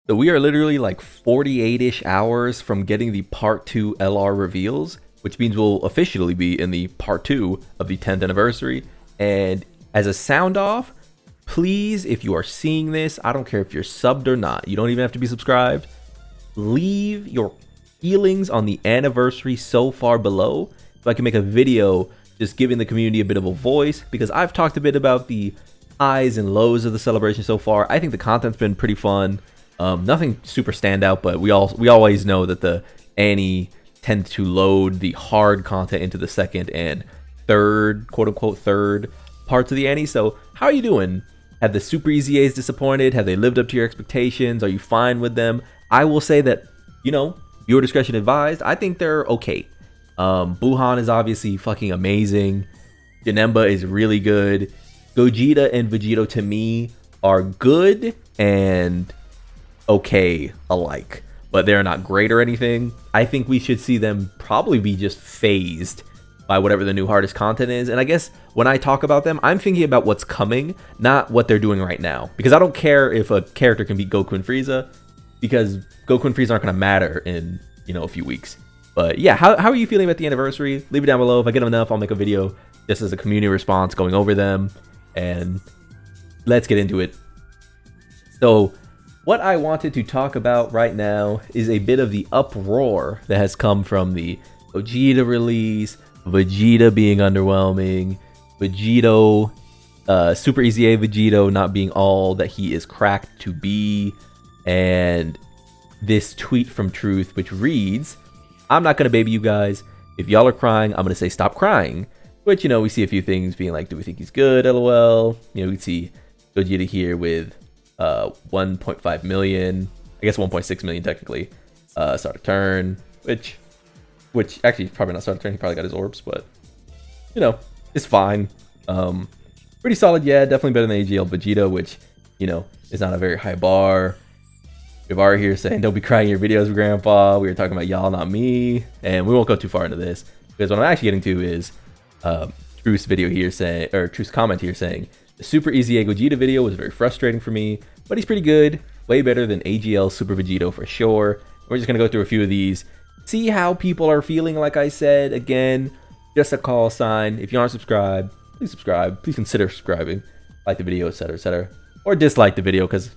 So we are literally like 48-ish hours from getting the part 2 LR reveals, which means we'll officially be in the part 2 of the 10th anniversary. And as a sound off, please, if you are seeing this, I don't care if you're subbed or not, you don't even have to be subscribed, leave your feelings on the anniversary so far below so I can make a video just giving the community a bit of a voice, because I've talked a bit about the highs and lows of the celebration so far. I think the content's been pretty fun. Nothing super standout, but we always know that the Annie tends to load the hard content into the second and third, quote unquote, third parts of the Annie. So how are you doing? Have the Super EZAs disappointed? Have they lived up to your expectations? Are you fine with them? I will say that, viewer discretion advised. I think they're okay. Buuhan is obviously fucking amazing. Janemba is really good. Gogeta and Vegito to me are good and okay alike, but they're not great or anything. I think we should see them probably be just phased by whatever the new hardest content is. And I guess when I talk about them, I'm thinking about what's coming, not what they're doing right now. Because I don't care if a character can beat Goku and Frieza, because Goku and Frieza aren't going to matter in, a few weeks. But yeah, how are you feeling about the anniversary? Leave it down below. If I get enough, I'll make a video just as a community response going over them. And let's get into it. So what I wanted to talk about right now is a bit of the uproar that has come from the Vegeta release, Vegeta being underwhelming, Vegito, Super EZA Vegito not being all that he is cracked to be, and this tweet from Truth which reads, "I'm not going to baby you guys. If y'all are crying, I'm going to say stop crying." Which, we see a few things being like, do we think he's good? LOL. We see Gogeta here with 1.5 million, I guess 1.6 million technically, start a turn, which actually probably not start a turn, he probably got his orbs, but it's fine. Pretty solid, yeah, definitely better than AGL Vegeta, which is not a very high bar. We've already here saying don't be crying in your videos, grandpa. We were talking about y'all, not me, and we won't go too far into this, because what I'm actually getting to is Truth's video here saying, or Truth's comment here saying, the Super EZA Gogeta video was very frustrating for me, but he's pretty good. Way better than AGL Super Vegito for sure. We're just going to go through a few of these. See how people are feeling, like I said. Again, just a call sign. If you aren't subscribed, please subscribe. Please consider subscribing. Like the video, etc., etc. Or dislike the video, because,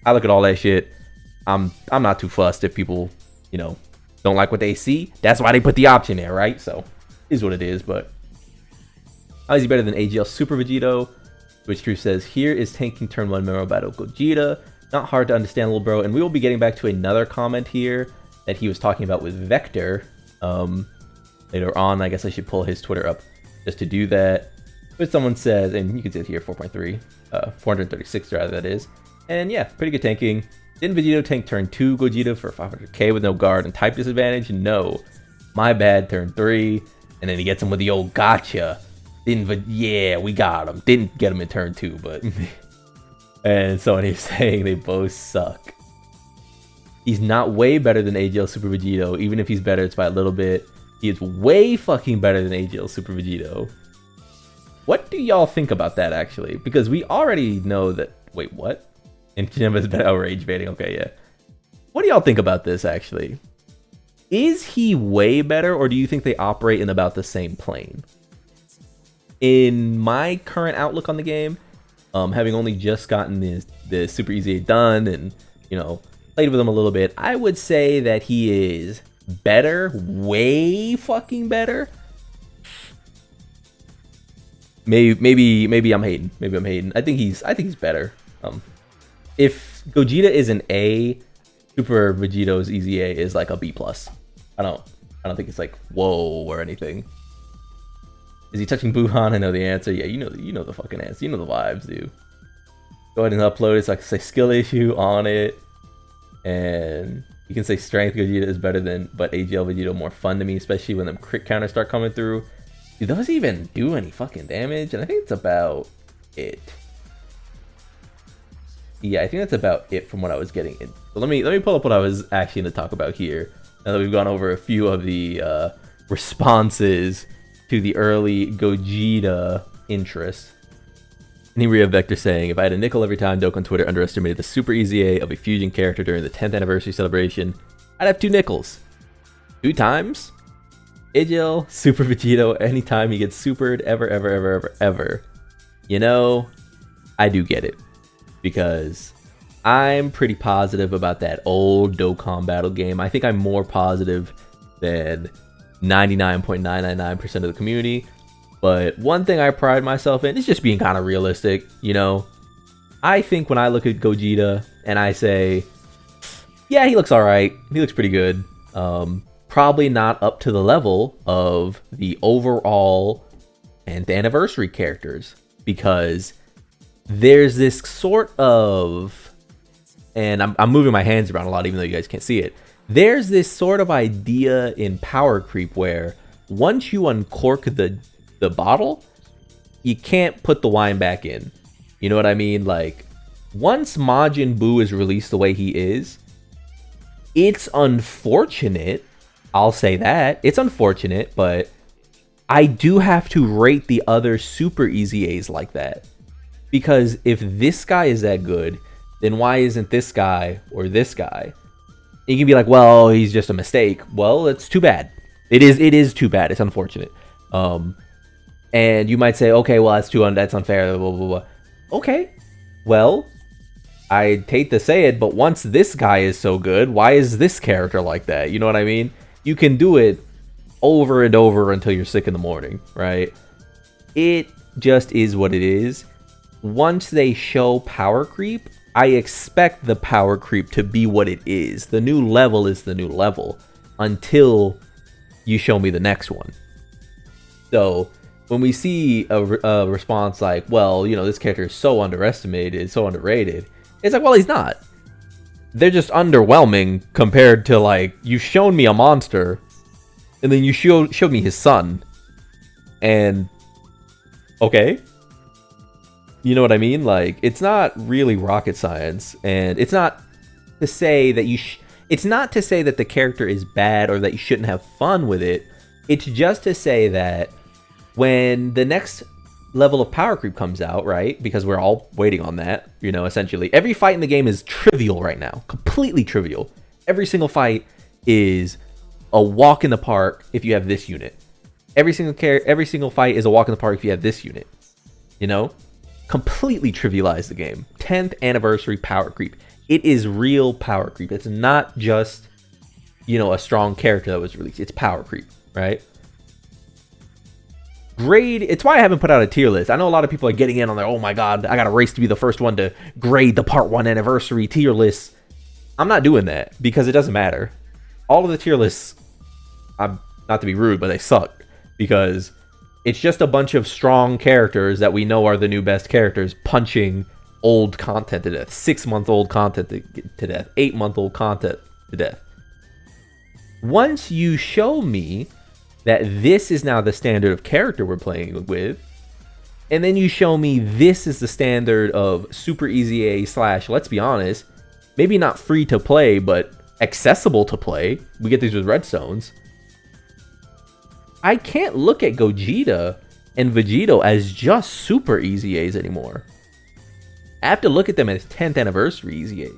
I look at all that shit. I'm not too fussed if people, don't like what they see. That's why they put the option there, right? So, is what it is, but how is he better than AGL Super Vegito? Which Truth says, here is tanking turn 1 Memorable Battle Gogeta. Not hard to understand, little bro. And we will be getting back to another comment here that he was talking about with Vector. Later on, I guess I should pull his Twitter up just to do that. But someone says, and you can see it here, 4.3, 436 rather, that is. And yeah, pretty good tanking. Didn't Vegito tank turn 2 Gogeta for 500k with no guard and type disadvantage? No. My bad, turn 3. And then he gets him with the old gotcha. Yeah, we got him. Didn't get him in turn 2, but... And someone he's saying they both suck. He's not way better than AGL Super Vegito. Even if he's better, it's by a little bit. He is way fucking better than AGL Super Vegito. What do y'all think about that, actually? Because we already know that... Wait, what? And Janemba's been outrage baiting. Okay, yeah. What do y'all think about this, actually? Is he way better, or do you think they operate in about the same plane? In my current outlook on the game, having only just gotten the Super EZA done and, played with him a little bit, I would say that he is better, way fucking better. Maybe I'm hating. Maybe I'm hating. I think he's better. If Gogeta is an A, Super Vegito's EZA is like a B+. I don't think it's like whoa or anything. Is he touching Buuhan? I know the answer. Yeah, you know the fucking answer. You know the vibes, dude. Go ahead and upload it. So I can say skill issue on it. And you can say strength Gogeta is better than, but AGL Vegito more fun to me, especially when them crit counters start coming through. Do those even do any fucking damage? And I think it's about it. Yeah, I think that's about it from what I was getting in. So let me pull up what I was actually going to talk about here. Now that we've gone over a few of the responses to the early Gogeta interest. Niria Vector saying, if I had a nickel every time Dokkan Twitter underestimated the Super EZA of a fusion character during the 10th anniversary celebration, I'd have 2 nickels. 2 times? Igil, Super Vegito, anytime he gets supered, ever. You know, I do get it. Because I'm pretty positive about that old Dokkan Battle game. I think I'm more positive than 99.999% of the community. But one thing I pride myself in is just being kind of realistic, you know? I think when I look at Gogeta and I say, yeah, he looks alright. He looks pretty good. Probably not up to the level of the overall 10th anniversary characters. Because there's this sort of... And I'm moving my hands around a lot even though you guys can't see it. There's this sort of idea in PowerCreep where once you uncork the bottle, you can't put the wine back in. You know what I mean? Like, once Majin Buu is released the way he is, it's unfortunate. I'll say that. It's unfortunate, but I do have to rate the other Super EZAs like that. Because if this guy is that good, then why isn't this guy or this guy? You can be like, well, he's just a mistake. Well, it's too bad. It is too bad. It's unfortunate. And you might say, okay, well, that's unfair, blah, blah, blah. Okay, well, I hate to say it, but once this guy is so good, why is this character like that? You know what I mean? You can do it over and over until you're sick in the morning, right? It just is what it is. Once they show PowerCreep, I expect the PowerCreep to be what it is. The new level is the new level until you show me the next one. So when we see a response like, well, you know, this character is so underestimated, so underrated, it's like, well, he's not. They're just underwhelming compared to, like, you've shown me a monster, and then you showed me his son. And, okay. You know what I mean? Like, it's not really rocket science, and it's not to say that it's not to say that the character is bad or that you shouldn't have fun with it. It's just to say that when the next level of PowerCreep comes out, right? Because we're all waiting on that, you know, essentially. Every fight in the game is trivial right now. Completely trivial. Every single fight is a walk in the park if you have this unit. Every single fight is a walk in the park if you have this unit. You know? Completely trivialize the game. 10th anniversary PowerCreep. It is real PowerCreep. It's not just, you know, a strong character that was released. It's PowerCreep, right? Grade, it's why I haven't put out a tier list. I know a lot of people are getting in on there, oh my god, I got a race to be the first one to grade the part 1 anniversary tier list. I'm not doing that because it doesn't matter. All of the tier lists, not to be rude, but they suck because it's just a bunch of strong characters that we know are the new best characters punching old content to death. 6-month-old content to death. 8-month-old content to death. Once you show me that this is now the standard of character we're playing with, and then you show me this is the standard of Super EZA / let's be honest, maybe not free to play, but accessible to play. We get these with Redstones. I can't look at Gogeta and Vegito as just Super EZAs anymore. I have to look at them as 10th anniversary EZAs,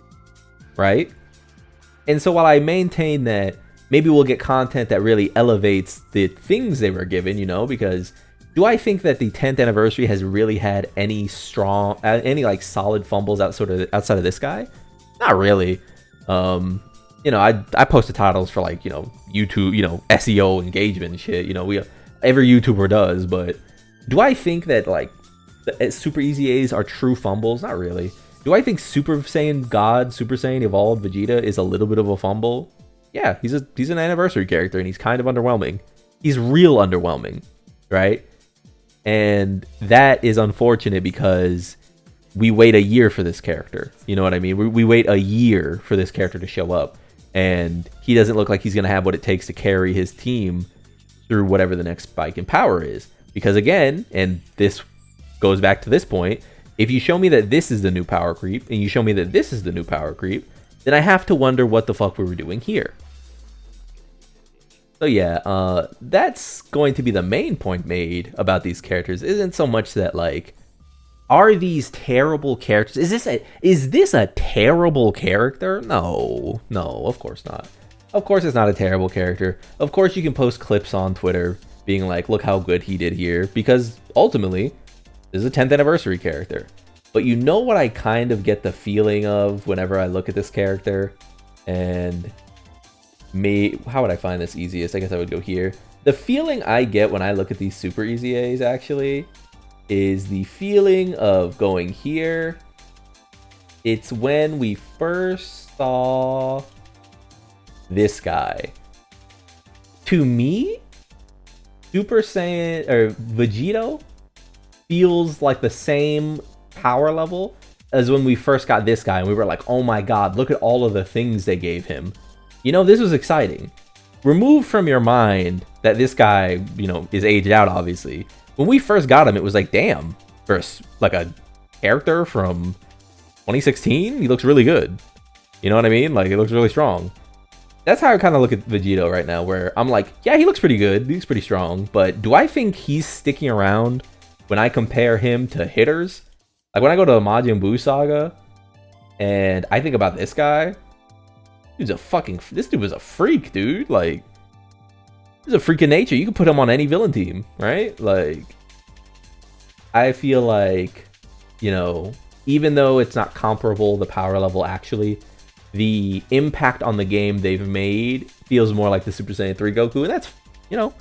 right? And so while I maintain that maybe we'll get content that really elevates the things they were given, you know, because do I think that the 10th anniversary has really had any like solid fumbles outside of this guy? Not really. You know, I posted titles for, like, you know, YouTube, you know, SEO engagement and shit, you know, every YouTuber does, but do I think that, like, the Super EZAs are true fumbles? Not really. Do I think Super Saiyan God, Super Saiyan Evolved Vegeta is a little bit of a fumble? Yeah, he's an anniversary character, and he's kind of underwhelming. He's real underwhelming, right? And that is unfortunate because we wait a year for this character. You know what I mean? We wait a year for this character to show up, and he doesn't look like he's going to have what it takes to carry his team through whatever the next spike in power is. Because again, and this goes back to this point, if you show me that this is the new PowerCreep, and you show me that this is the new PowerCreep, then I have to wonder what the fuck we were doing here. So yeah, that's going to be the main point made about these characters. Isn't so much that, like, Are these terrible characters? Is this a terrible character? No, no, of course not. Of course it's not a terrible character. Of course you can post clips on Twitter being like, look how good he did here, because ultimately this is a 10th anniversary character. But you know what I kind of get the feeling of whenever I look at this character? And how would I find this easiest? I guess I would go here. The feeling I get when I look at these Super EZAs actually is the feeling of going here. It's when we first saw this guy. To me, Super Saiyan or Vegito feels like the same power level as when we first got this guy and we were like, oh my god, look at all of the things they gave him. You know, this was exciting. Remove from your mind that this guy, you know, is aged out, obviously. When we first got him, it was like, damn, for like a character from 2016, he looks really good. You know what I mean? Like, it looks really strong. That's how I kind of look at Vegito right now, where I'm like, yeah, he looks pretty good. He looks pretty strong. But do I think he's sticking around when I compare him to hitters? Like, when I go to the Majin Buu saga, and I think about this guy, this dude was a freak, dude. Like, he's a freak of nature. You could put him on any villain team, right? Like, I feel like, you know, even though it's not comparable, the power level actually, the impact on the game they've made feels more like the Super Saiyan 3 Goku. And that's, you know,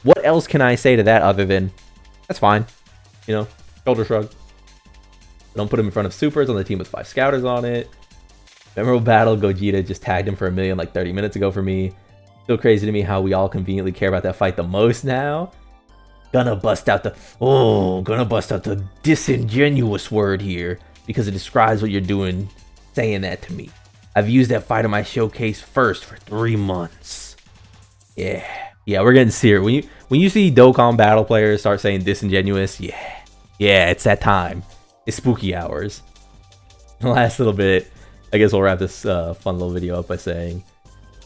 what else can I say to that other than, that's fine. You know, shoulder shrug. Don't put him in front of Supers on the team with 5 Scouters on it. Memorable battle, Gogeta just tagged him for a million like 30 minutes ago for me. Still crazy to me how we all conveniently care about that fight the most now. Gonna bust out the disingenuous word here because it describes what you're doing saying that to me. I've used that fight in my showcase first for 3 months. Yeah, we're getting serious. When you see Dokkan Battle players start saying disingenuous, yeah, it's that time. It's spooky hours. The last little bit, I guess we'll wrap this fun little video up by saying,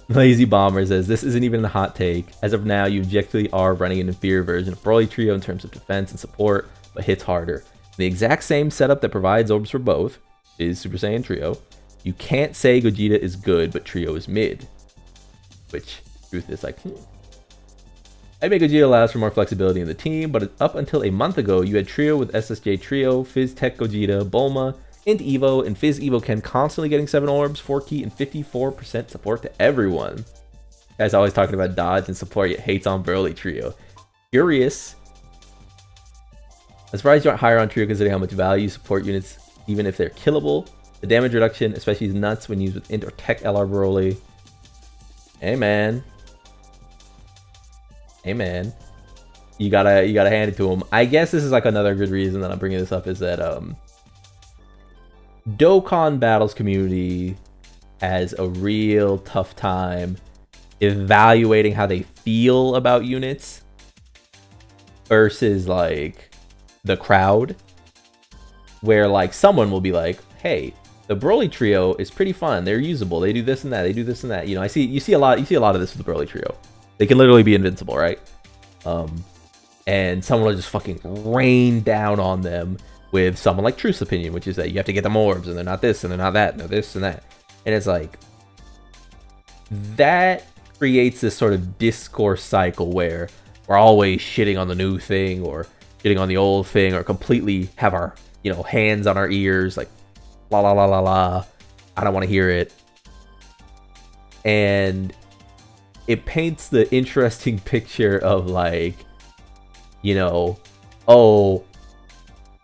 Lazy Bomber says, this isn't even a hot take. As of now, you objectively are running an inferior version of Broly Trio in terms of defense and support, but hits harder. The exact same setup that provides orbs for both is Super Saiyan Trio. You can't say Gogeta is good, but Trio is mid. Which, truth is like, I think Gogeta allows for more flexibility in the team, but up until a month ago, you had Trio with SSJ Trio, Fizz Tech Gogeta, Bulma, Int Evo, and Fizz Evo Ken constantly getting 7 orbs, 4 key, and 54% support to everyone. Guy's always talking about dodge and support, yet hates on Broly Trio. Curious. I'm surprised you aren't higher on Trio considering how much value support units, even if they're killable. The damage reduction, especially, is nuts when used with Int or Tech LR Broly. Hey man. You gotta hand it to him. I guess this is like another good reason that I'm bringing this up is that Dokkan Battle's community has a real tough time evaluating how they feel about units versus like the crowd, where like someone will be like, hey, the Broly Trio is pretty fun, they're usable, they do this and that, you know. You see a lot of this with the Broly Trio. They can literally be invincible, right? And someone will just fucking rain down on them with someone like Truth's opinion, which is that you have to get them orbs, and they're not this, and they're not that, and they're this and that. And it's like, that creates this sort of discourse cycle where we're always shitting on the new thing, or shitting on the old thing, or completely have our, you know, hands on our ears, like, la la la la la, I don't want to hear it. And it paints the interesting picture of like, you know, oh,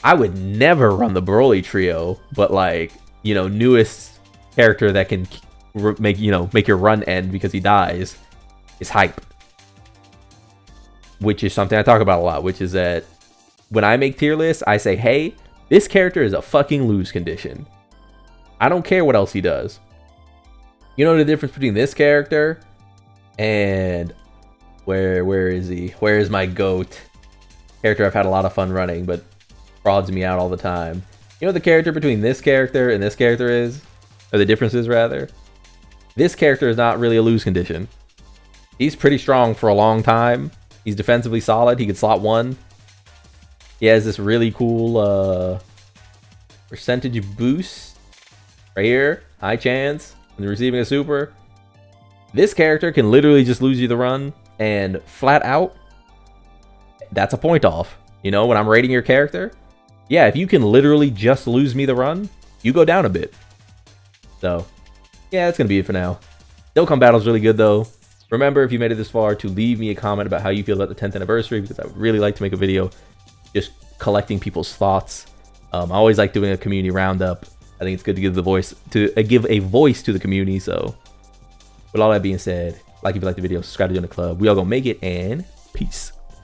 I would never run the Broly Trio, but like, you know, newest character that can make your run end because he dies is hype. Which is something I talk about a lot, which is that when I make tier lists, I say, hey, this character is a fucking lose condition. I don't care what else he does. You know the difference between this character and where is he? Where is my GOAT? Character I've had a lot of fun running, but frauds me out all the time. You know what the character between this character and this character is? Or the difference is, rather? This character is not really a lose condition. He's pretty strong for a long time. He's defensively solid. He can slot 1. He has this really cool percentage boost right here, high chance when receiving a super. This character can literally just lose you the run, and flat out, that's a point off. You know, when I'm rating your character, yeah, if you can literally just lose me the run, you go down a bit. So, yeah, that's going to be it for now. Dokkan Battle is really good, though. Remember, if you made it this far, to leave me a comment about how you feel about the 10th anniversary, because I would really like to make a video just collecting people's thoughts. I always like doing a community roundup. I think it's good to give a voice to the community. So, with all that being said, like if you like the video, subscribe to join the club. We all gonna make it, and peace.